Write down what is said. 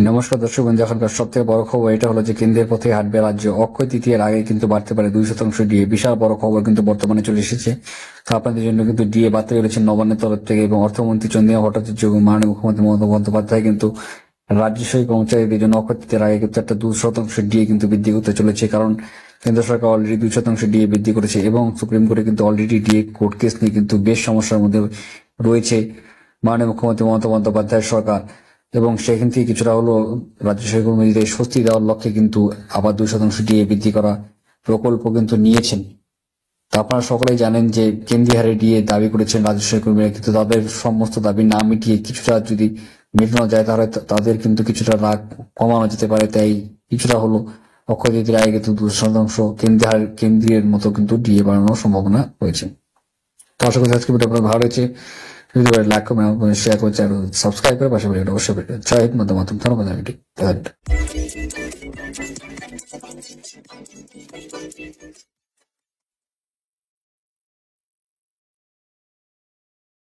নমস্কার দর্শক বন্ধু, এখনকার সব থেকে বড় খবর এটা হলো যে কেন্দ্রের পথে হাঁটবে রাজ্য। অক্ষয় তৃতীয়ার আগে কিন্তু বাড়তে পারে 2% ডিএ। বিশাল বড় খবর কিন্তু বর্তমানে চলে এসেছে। তো আপনাদের জন্য কিন্তু ডিএ বাড়তে চলেছে নবান্নের তরফ থেকে, এবং অর্থমন্ত্রী চন্দ্রিমা ভট্টাচার্য এবং মাননীয় মুখ্যমন্ত্রী মমতা বন্দ্যোপাধ্যায় কিন্তু রাজ্যসহী কর্মচারীদের জন্য অক্ষয় তৃতীয়ার আগে কিন্তু একটা 2% ডিএ কিন্তু বৃদ্ধি করতে চলেছে। কারণ কেন্দ্র সরকার অলরেডি 2% ডিএ বৃদ্ধি করেছে, এবং সুপ্রিম কোর্টে কিন্তু অলরেডি ডিএ কোর্ট কেস নিয়ে কিন্তু বেশ সমস্যার মধ্যে রয়েছে মাননীয় মুখ্যমন্ত্রী মমতা বন্দ্যোপাধ্যায়ের সরকার। এবং সেখান থেকে কিছুটা হলো রাজ্য সহকর্মীদের স্বস্তি দেওয়ার লক্ষ্যে কিন্তু আবার 2% ডিএ বৃদ্ধি করা প্রকল্প কিন্তু নিয়েছেন। তা আপনারা সকলেই জানেন যে কেন্দ্রীয় হারে ডিএ দাবি করেছেন রাজ্য সহকর্মীরা, কিন্তু তাদের সমস্ত দাবি না মিটিয়ে কিছুটা যদি মেটানো যায় তাহলে তাদের কিন্তু কিছুটা রাগ কমানো যেতে পারে। তাই কিছুটা হলো অক্ষয় তৃতীয়ার আগে কিন্তু 2% কেন্দ্রীয় মতো কিন্তু ডিএ বাড়ানোর সম্ভাবনা রয়েছে। তো আশা করি আজকে ভিডিও আপনার ভালো হয়েছে। যদি লাইক কমেন্ট শেয়ার করে চ্যানেল সাবস্ক্রাইব করে পাশে বেল অবশ্যই বেল। জয় হিন্দ, বন্দে মাতরম। ধন্যবাদ।